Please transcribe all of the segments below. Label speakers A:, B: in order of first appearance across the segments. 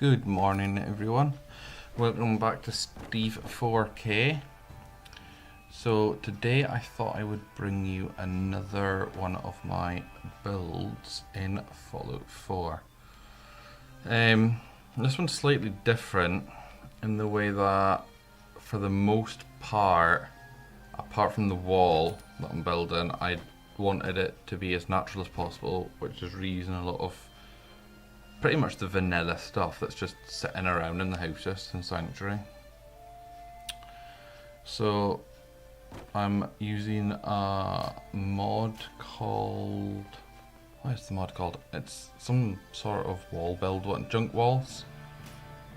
A: Good morning, everyone. Welcome back to Steve 4K. So today I thought I would bring you another one of my builds in Fallout 4. This one's slightly different in the way that for the most part, apart from the wall that I'm building, I wanted it to be as natural as possible, which is reusing a lot of pretty much the vanilla stuff that's just sitting around in the houses in Sanctuary. So I'm using a mod called, what is the mod called? It's some sort of wall build, what, junk walls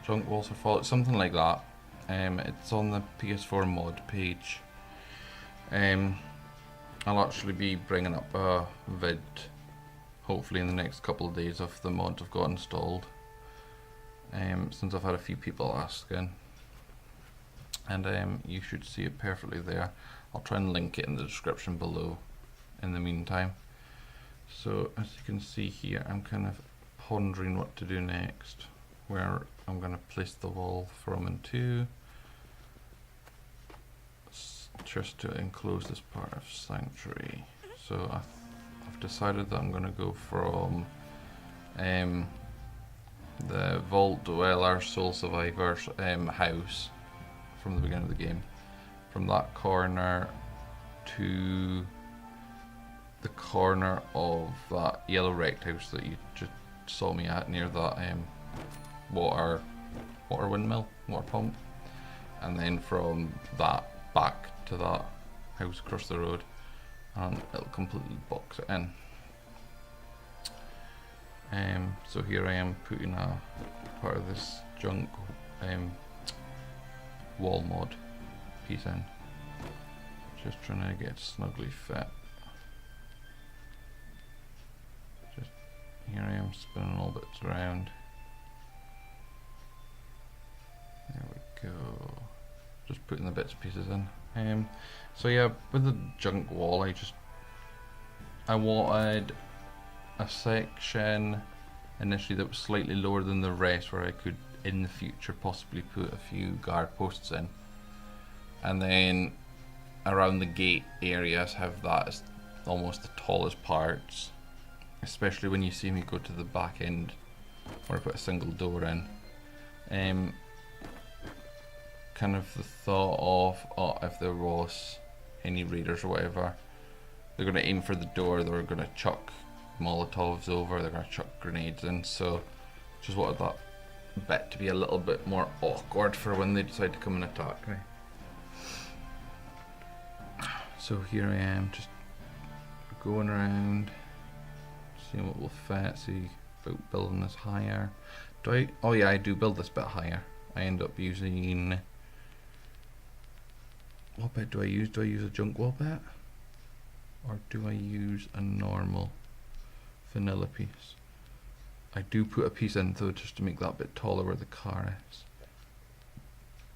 A: for Fallout, something like that. It's on the PS4 mod page. I'll actually be bringing up a vid hopefully in the next couple of days of the mods I've got installed, since I've had a few people asking, and you should see it perfectly there. I'll try and link it in the description below in the meantime. So as you can see here, I'm kind of pondering what to do next, where I'm going to place the wall from and to, just to enclose this part of Sanctuary. So I've decided that I'm going to go from the Vault Dweller Soul Survivor's house from the beginning of the game, from that corner to the corner of that yellow rect house that you just saw me at near that water windmill, water pump, and then from that back to that house across the road, and it'll completely box it in. So here I am putting a part of this junk wall mod piece in, just trying to get it snugly fit. Just here I am spinning all bits around. There we go. Just putting the bits and pieces in. So yeah, with the junk wall, I wanted a section initially that was slightly lower than the rest, where I could in the future possibly put a few guard posts in, and then around the gate areas have that as almost the tallest parts, especially when you see me go to the back end where I put a single door in. Kind of the thought of, oh, if there was any raiders or whatever, they're going to aim for the door, they're going to chuck Molotovs over, they're going to chuck grenades in, so just wanted that bit to be a little bit more awkward for when they decide to come and attack me. So here I am, just going around, seeing what will fit, see about building this higher. Oh yeah, I do build this bit higher. I end up using, what bit do I use? Do I use a junk wall bit? Or do I use a normal vanilla piece? I do put a piece in though, just to make that bit taller where the car is.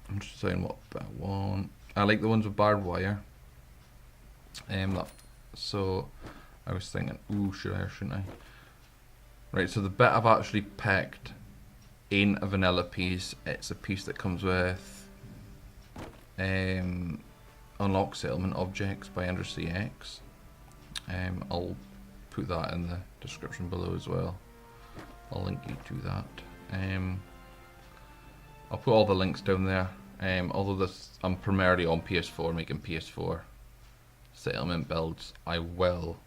A: I'm just deciding what bit I want. I like the ones with barbed wire. So I was thinking, ooh, should I or shouldn't I? Right, so the bit I've actually picked ain't a vanilla piece. It's a piece that comes with Unlock Settlement Objects by Undersea X. I'll put that in the description below as well. I'll link you to that. I'll put all the links down there. Although I'm primarily on PS4, making PS4 settlement builds, I will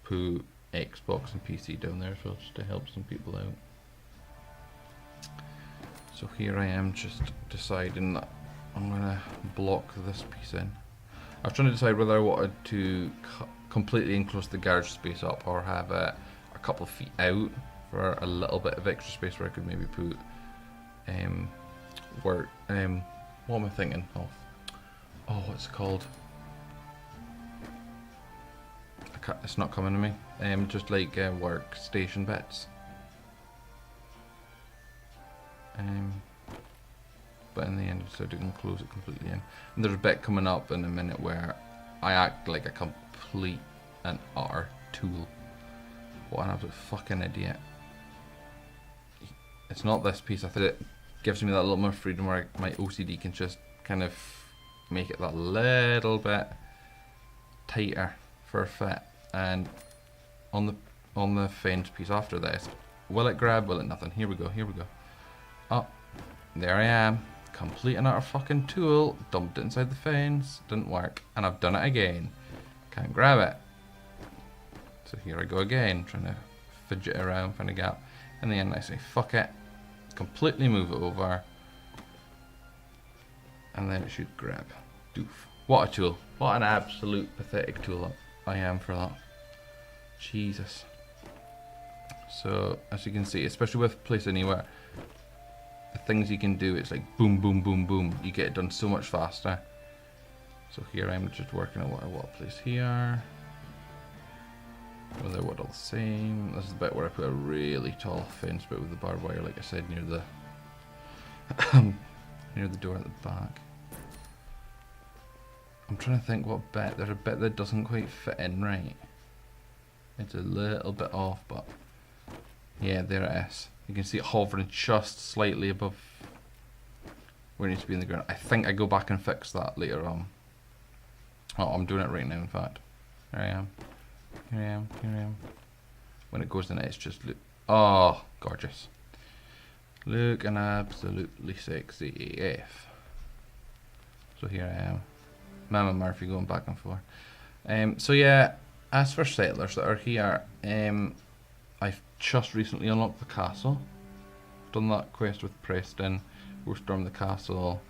A: put Xbox and PC down there as well, just to help some people out. So here I am just deciding that I'm going to block this piece in. I was trying to decide whether I wanted to completely enclose the garage space up or have it a couple of feet out for a little bit of extra space where I could maybe put what am I thinking of? Oh, what's it called? It's not coming to me. Just like workstation bits. But in the end, I decided to enclose it completely in. And there's a bit coming up in a minute where I act like a complete and utter tool. What an absolute fucking idiot. it's not this piece. I think it gives me that little more freedom where my OCD can just kind of make it that little bit tighter for a fit. And on the fence piece after this, will it grab? Will it nothing? Here we go. Here we go. Oh, there I am. Complete and utter fucking tool. Dumped it inside the fence. Didn't work. And I've done it again. Can't grab it. So here I go again, trying to fidget around, find a gap. In the end I say, fuck it. Completely move it over. And then it should grab. Doof. What a tool. What an absolute pathetic tool I am for that. Jesus. So, as you can see, especially with Place Anywhere, the things you can do, it's like boom, boom, boom, boom. You get it done so much faster. So here I'm just working on what I want to place here. Well, they're all the same. This is the bit where I put a really tall fence bit with the barbed wire, like I said, near the near the door at the back. I'm trying to think what bit. There's a bit that doesn't quite fit in right. It's a little bit off, but yeah, there it is. You can see it hovering just slightly above where it needs to be in the ground. I think I go back and fix that later on. Oh, I'm doing it right now, in fact. Here I am. Here I am. Here I am. When it goes in, it's just oh, gorgeous. Looking absolutely sexy AF. So here I am. Mama Murphy going back and forth. So yeah, as for settlers that are here, I've just recently unlocked the castle. Done that quest with Preston. We'll storm the castle.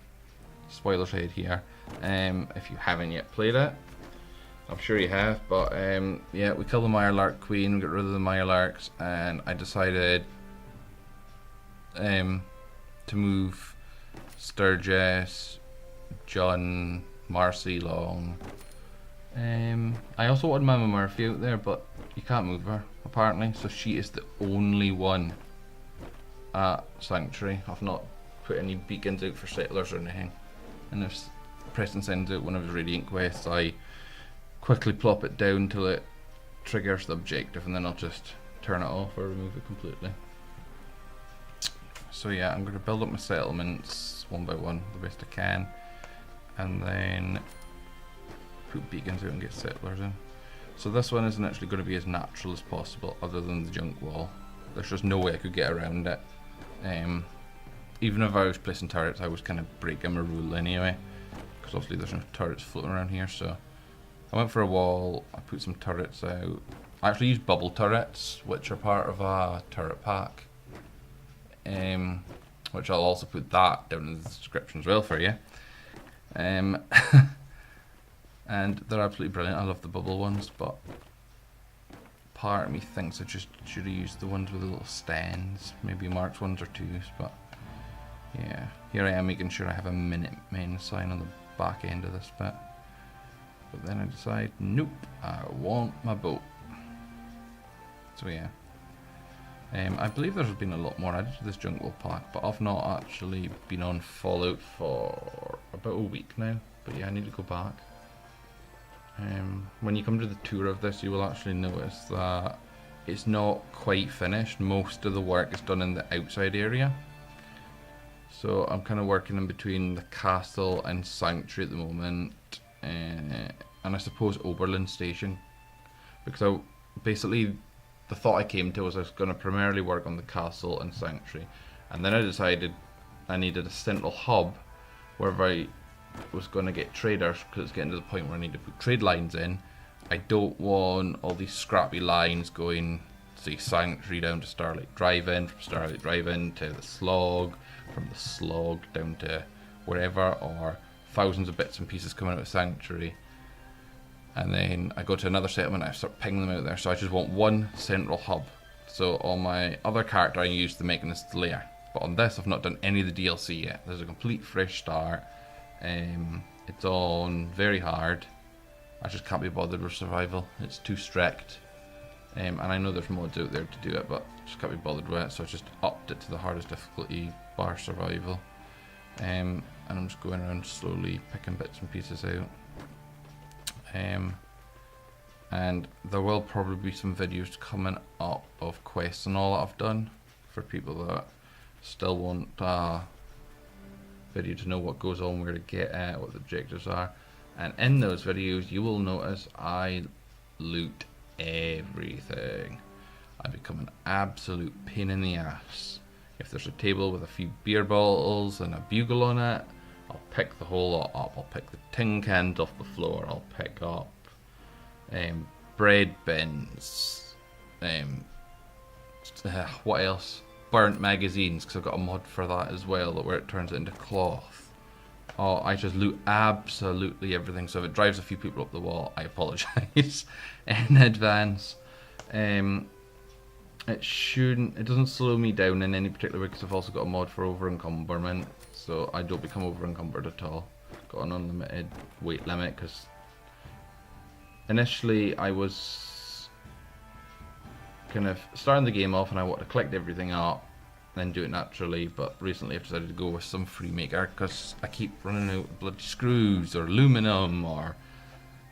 A: Spoilers ahead here. If you haven't yet played it, I'm sure you have, but yeah, we killed the Mirelark Queen, got rid of the Mirelarks, and I decided to move Sturgis, John, Marcy Long. I also wanted Mama Murphy out there, but you can't move her, apparently, so she is the only one at Sanctuary. I've not put any beacons out for settlers or anything. And if Preston sends out one of his Radiant quests, I quickly plop it down till it triggers the objective, and then I'll just turn it off or remove it completely. So yeah, I'm going to build up my settlements one by one the best I can, and then put beacons out and get settlers in. So this one isn't actually going to be as natural as possible, other than the junk wall. There's just no way I could get around it. Even if I was placing turrets, I was kind of breaking my rule anyway, because obviously there's no turrets floating around here. So I went for a wall, I put some turrets out. I actually used bubble turrets, which are part of a turret pack, which I'll also put that down in the description as well for you. And they're absolutely brilliant. I love the bubble ones, but part of me thinks I just should have used the ones with the little stands, maybe marked 1s or 2s, but yeah, here I am making sure I have a Minutemen sign on the back end of this bit. But then I decide, nope, I want my boat. So yeah. I believe there's been a lot more added to this jungle pack, but I've not actually been on Fallout for about a week now. But yeah, I need to go back. When you come to the tour of this, you will actually notice that it's not quite finished. Most of the work is done in the outside area. So I'm kind of working in between the castle and Sanctuary at the moment, and I suppose Oberlin Station, because basically the thought I came to was I was going to primarily work on the castle and Sanctuary, and then I decided I needed a central hub wherever I was going to get traders, because it's getting to the point where I need to put trade lines in. I don't want all these scrappy lines going, say, Sanctuary down to Starlight Drive-In, from Starlight Drive-In to the Slog, from the Slog down to wherever, or thousands of bits and pieces coming out of Sanctuary, and then I go to another settlement and I start pinging them out there. So I just want one central hub. So on my other character I use the Mechanist Lair, but on this I've not done any of the DLC yet. There's a complete fresh start. It's on very hard. I just can't be bothered with survival, it's too strict. And I know there's mods out there to do it, but just can't be bothered with it, so I just upped it to the hardest difficulty bar survival. And I'm just going around slowly picking bits and pieces out. And there will probably be some videos coming up of quests and all that I've done for people that still want video to know what goes on, where to get at, what the objectives are. And in those videos you will notice I loot everything. I become an absolute pain in the ass. If there's a table with a few beer bottles and a bugle on it, I'll pick the whole lot up. I'll pick the tin cans off the floor. I'll pick up bread bins. What else? Burnt magazines, because I've got a mod for that as well, where it turns it into cloth. Oh, I just loot absolutely everything. So if it drives a few people up the wall, I apologise in advance. It doesn't slow me down in any particular way, because I've also got a mod for over encumberment, so I don't become over encumbered at all. Got an unlimited weight limit, because initially I was kind of starting the game off and I wanted to collect everything up and then do it naturally, but recently I've decided to go with some free maker because I keep running out of bloody screws or aluminum, or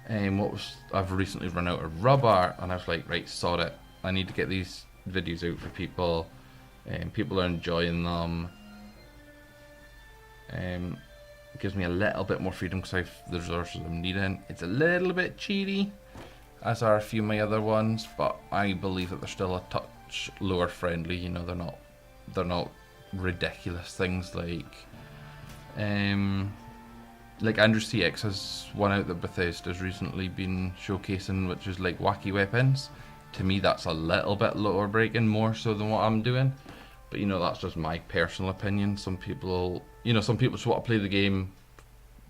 A: I've recently run out of rubber, and I was like, right, sod it, I need to get these videos out for people, and people are enjoying them. It gives me a little bit more freedom because I've the resources I'm needing. It's a little bit cheaty, as are a few of my other ones, but I believe that they're still a touch lower friendly. You know, they're not ridiculous things like Andrew CX has one out that Bethesda's recently been showcasing, which is like wacky weapons. To me, that's a little bit lower breaking, more so than what I'm doing. But you know, that's just my personal opinion. Some people just want to play the game,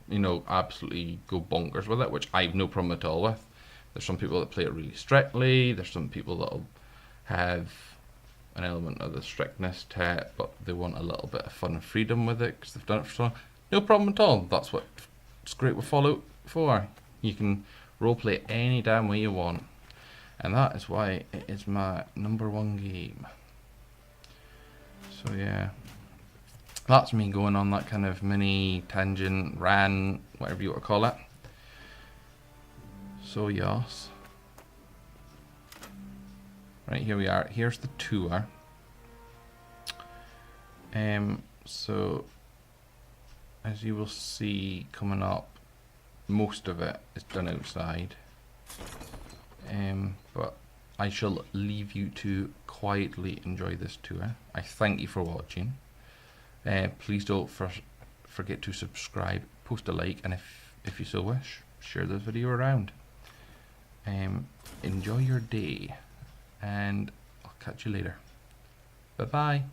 A: you know, absolutely go bonkers with it, which I've no problem at all with. There's some people that play it really strictly. There's some people that'll have an element of the strictness to it, but they want a little bit of fun and freedom with it because they've done it for so long. No problem at all. That's what it's great with Fallout 4. You can roleplay any damn way you want. And that is why it is my #1 game. So yeah, that's me going on that kind of mini tangent, rant, whatever you want to call it. So yes. Right, here we are. Here's the tour. So as you will see coming up, most of it is done outside. But I shall leave you to quietly enjoy this tour. I thank you for watching. Please don't forget to subscribe, post a like, and if you so wish, share this video around. Enjoy your day, and I'll catch you later. Bye bye.